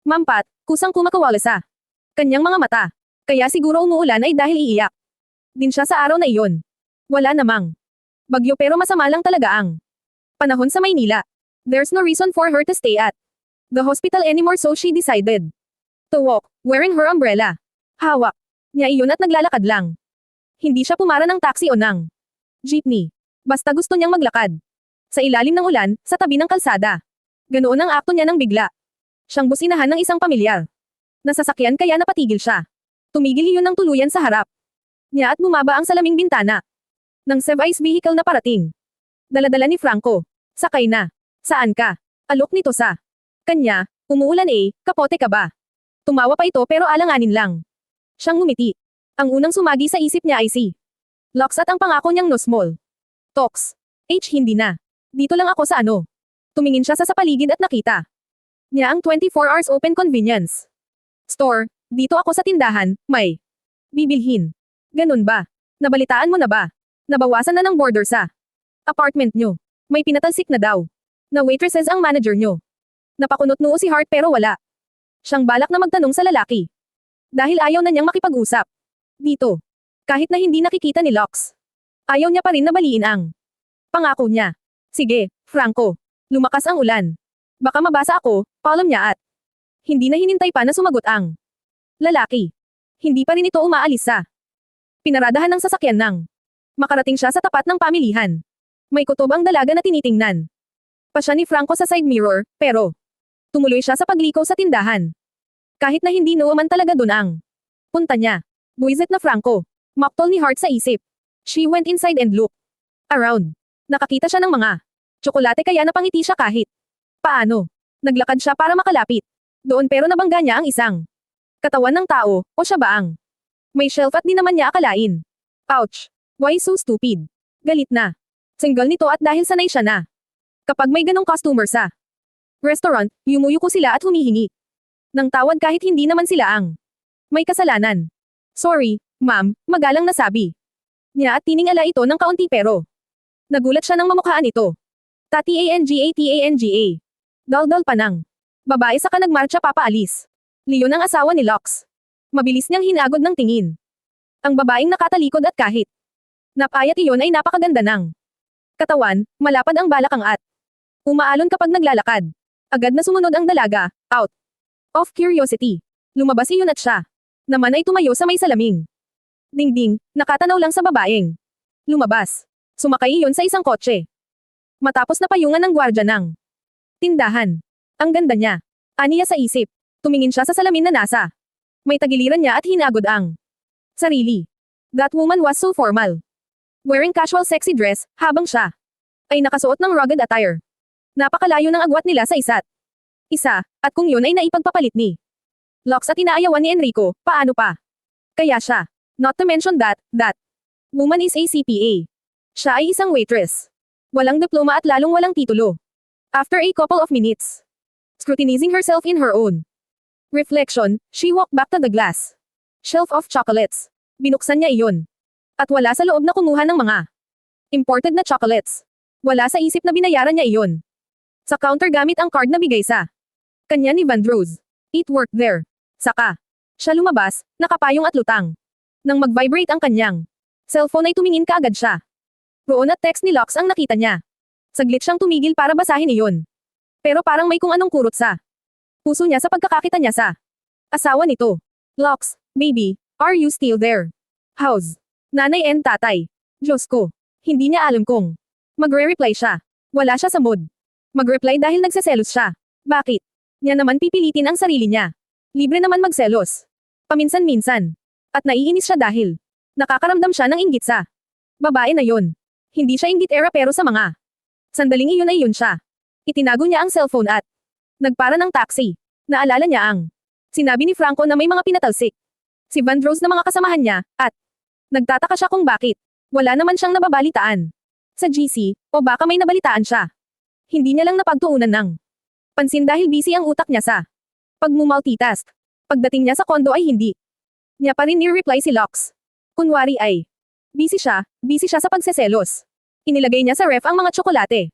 mampat, kusang kumakawala sa kanyang mga mata. Kaya siguro umuulan ay dahil iiyak din siya sa araw na iyon. Wala namang bagyo pero masama lang talaga ang panahon sa Maynila. There's no reason for her to stay at the hospital anymore, so she decided to walk, wearing her umbrella. Hawak niya iyon at naglalakad lang. Hindi siya pumara ng taxi o ng jeepney. Basta gusto niyang maglakad sa ilalim ng ulan, sa tabi ng kalsada. Ganoon ang akto niya nang bigla siyang businahan ng isang pamilyar na sasakyan kaya napatigil siya. Tumigil iyon ng tuluyan sa harap niya at bumaba ang salaming bintana ng service vehicle na parating. Daladala ni Franco. Sakay na. Saan ka? Alok nito sa kanya. Umuulan kapote ka ba? Tumawa pa ito pero alanganin lang. Siyang ngumiti. Ang unang sumagi sa isip niya ay si Lux at ang pangako niyang no small talks. Hindi na. Dito lang ako sa ano. Tumingin siya sa paligid at nakita niya ang 24 hours open convenience store. Dito ako sa tindahan, may bibilhin. Ganun ba? Nabalitaan mo na ba? Nabawasan na ng border sa apartment nyo. May pinatalsik na daw na waitresses ang manager nyo. Napakunot noo si Heart pero wala siyang balak na magtanong sa lalaki. Dahil ayaw na niyang makipag-usap dito. Kahit na hindi nakikita ni Lux. Ayaw niya pa rin na baliin ang pangako niya. Sige, Franco. Lumakas ang ulan. Baka mabasa ako, palom niya at hindi na hinintay pa na sumagot ang lalaki. Hindi pa rin ito umaalis sa pinaradahan ng sasakyan nang makarating siya sa tapat ng pamilihan. May kutob ang dalaga na tinitingnan pa siya ni Franco sa side mirror, pero tumuloy siya sa pagliko sa tindahan. Kahit na hindi naman talaga dun ang punta niya. Buwisit na Franco. Maktol ni Hart sa isip. She went inside and looked around. Nakakita siya ng mga tsokolate kaya napangiti siya kahit paano. Naglakad siya para makalapit doon pero nabangga niya ang isang katawan ng tao, o siya ba ang may shelf at di naman niya akalain. Ouch! Why so stupid? Galit na. Single nito at dahil sanay siya na. Kapag may ganong customer sa restaurant, yumuyuko sila at humihingi ng tawad kahit hindi naman sila ang may kasalanan. Sorry, ma'am, magalang na sabi niya at tiningala ito ng kaunti pero nagulat siya nang mamukhaan ito. Tanga. Daldal pa ng babae sa kanagmarcha papaalis. Leon ang asawa ni Lux. Mabilis niyang hinagod ng tingin ang babaeng nakatalikod at kahit napayat iyon ay napakaganda ng katawan, malapad ang balakang at umaalon kapag naglalakad. Agad na sumunod ang dalaga, out of curiosity. Lumabas iyon at siya naman ay tumayo sa may salaming dingding, nakatanaw lang sa babaeng lumabas. Sumakay iyon sa isang kotse. Matapos na payungan ng gwardya ng tindahan. Ang ganda niya. Aniya sa isip. Tumingin siya sa salamin na nasa may tagiliran niya at hinagod ang sarili. That woman was so formal. Wearing casual sexy dress, habang siya ay nakasuot ng rugged attire. Napakalayo ng agwat nila sa isa't isa, at kung yun ay naipagpapalit ni Lux at inaayawan ni Enrico, paano pa? Kaya siya. Not to mention that woman is a CPA. Siya ay isang waitress. Walang diploma at lalong walang titulo. After a couple of minutes, scrutinizing herself in her own reflection, she walked back to the glass shelf of chocolates. Binuksan niya iyon. At wala sa loob na kumuha ng mga imported na chocolates. Wala sa isip na binayaran niya iyon. Sa counter gamit ang card na bigay sa kanya ni Vandross. It worked there. Saka siya lumabas, nakapayong at lutang. Nang mag-vibrate ang kanyang cellphone ay tumingin kaagad siya. Roon at text ni Lux ang nakita niya. Saglit siyang tumigil para basahin iyon. Pero parang may kung anong kurot sa puso niya sa pagkakakita niya sa asawa nito. Lux, baby, are you still there? How's nanay and tatay? Diyos ko, hindi niya alam kung magre-reply siya. Wala siya sa mood mag-reply dahil nagseselos siya. Bakit? Niya naman pipilitin ang sarili niya. Libre naman magselos. Paminsan-minsan. At naiinis siya dahil nakakaramdam siya ng inggit sa babae na yon. Hindi siya inggit era pero sa mga sandaling iyon ay yun siya. Itinago niya ang cellphone at nagpara ng taxi. Naalala niya ang sinabi ni Franco na may mga pinatalsik si Vandross na mga kasamahan niya, at nagtataka siya kung bakit wala naman siyang nababalitaan sa GC, o baka may nabalitaan siya. Hindi niya lang napagtuunan ng pansin dahil busy ang utak niya sa pagmumultitask. Pagdating niya sa kondo ay hindi niya pa rin ni-reply si Lux. Kunwari ay busy siya sa pagseselos. Inilagay niya sa ref ang mga tsokolate.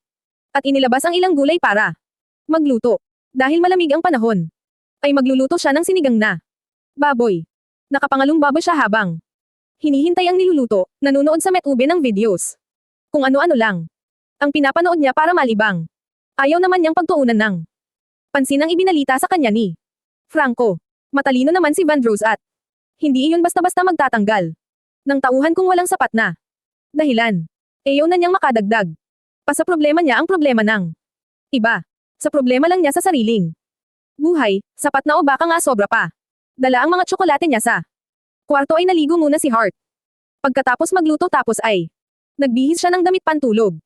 At inilabas ang ilang gulay para magluto. Dahil malamig ang panahon, ay magluluto siya ng sinigang na baboy. Nakapangalong baboy siya habang hinihintay ang niluluto, nanonood sa Metube ng videos. Kung ano-ano lang ang pinapanood niya para malibang. Ayaw naman niyang pagtuunan ng pansin ang ibinalita sa kanya ni Franco. Matalino naman si Vandross at hindi iyon basta-basta magtatanggal ng tauhan kung walang sapat na dahilan. Ayaw na niyang makadagdag pa sa problema niya ang problema ng iba. Sa problema lang niya sa sariling buhay, sapat na o baka nga sobra pa. Dala ang mga tsokolate niya sa kwarto ay naligo muna si Hart. Pagkatapos magluto tapos ay nagbihis siya ng damit pantulog.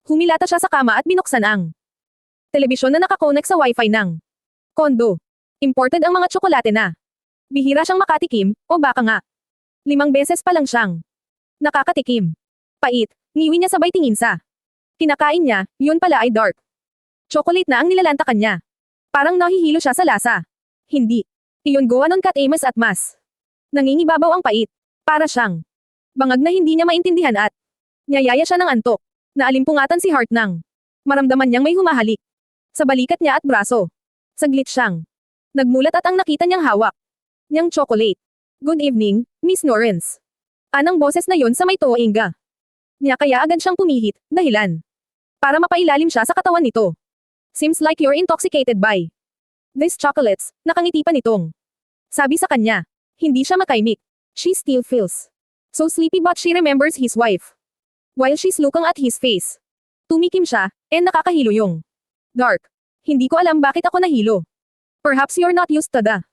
Humilata siya sa kama at binuksan ang telebisyon na nakakonek sa wifi ng kondo. Imported ang mga tsokolate na bihira siyang makatikim, o baka nga 5 beses pa lang siyang nakakatikim. Pait, ngiwi niya sabay tingin sa kinakain niya, yun pala ay dark chocolate na ang nilalantakan niya. Parang nahihilo siya sa lasa. Hindi. Iyon gawa nun kat-Amos at mas nangingibabaw ang pait. Para siyang bangag na hindi niya maintindihan at niyayaya siya ng antok. Naalimpungatan si Hart nang maramdaman niyang may humahalik sa balikat niya at braso. Saglit siyang nagmulat at ang nakita niyang hawak niyang chocolate. Good evening, Miss Norrens. Anang boses na yon sa may toinga niya kaya agad siyang pumihit, dahilan para mapailalim siya sa katawan nito. Seems like you're intoxicated by these chocolates, nakangiti pa nitong sabi sa kanya. Hindi siya makaimik. She still feels so sleepy but she remembers his wife. While she's looking at his face. Tumikim siya, and nakakahilo yung dark. Hindi ko alam bakit ako nahilo. Perhaps you're not used to the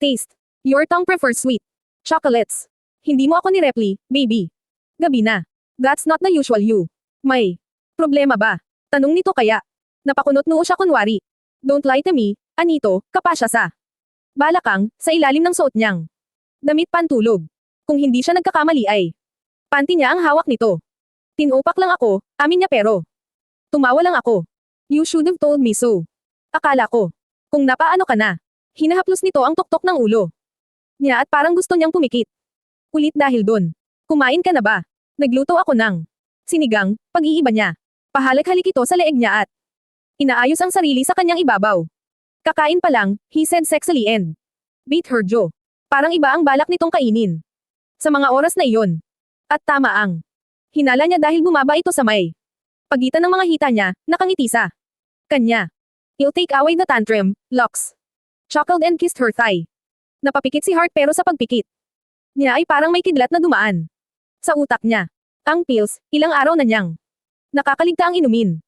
taste. Your tongue prefers sweet chocolates. Hindi mo ako ni-reply, baby. Gabi na. That's not the usual you. May problema ba? Tanong nito kaya. Napakunot noo siya kunwari. Don't lie to me, Anito, kapasya sa. Balakang, sa ilalim ng suot niyang damit pantulog. Kung hindi siya nagkakamali ay panty niya ang hawak nito. Tinupak lang ako, amin niya pero. Tumawa lang ako. You should have told me so. Akala ko. Kung napaano ka na. Hinahaplos nito ang tuktok ng ulo niya at parang gusto niyang pumikit. Ulit dahil dun. Kumain ka na ba? Nagluto ako ng sinigang, pag-iiba niya. Pahalik-halik ito sa leeg niya at inaayos ang sarili sa kanyang ibabaw. Kakain pa lang, he said sexily and beat her jaw. Parang iba ang balak nitong kainin. Sa mga oras na iyon. At tama ang hinala niya dahil bumaba ito sa may pagitan ng mga hita niya, nakangiti sa kanya. He'll take away the tantrum, Lux. Chuckled and kissed her thigh. Napapikit si Hart pero sa pagpikit niya ay parang may kidlat na dumaan sa utak niya. Ang pills, ilang araw na niyang nakakaligtaang inumin.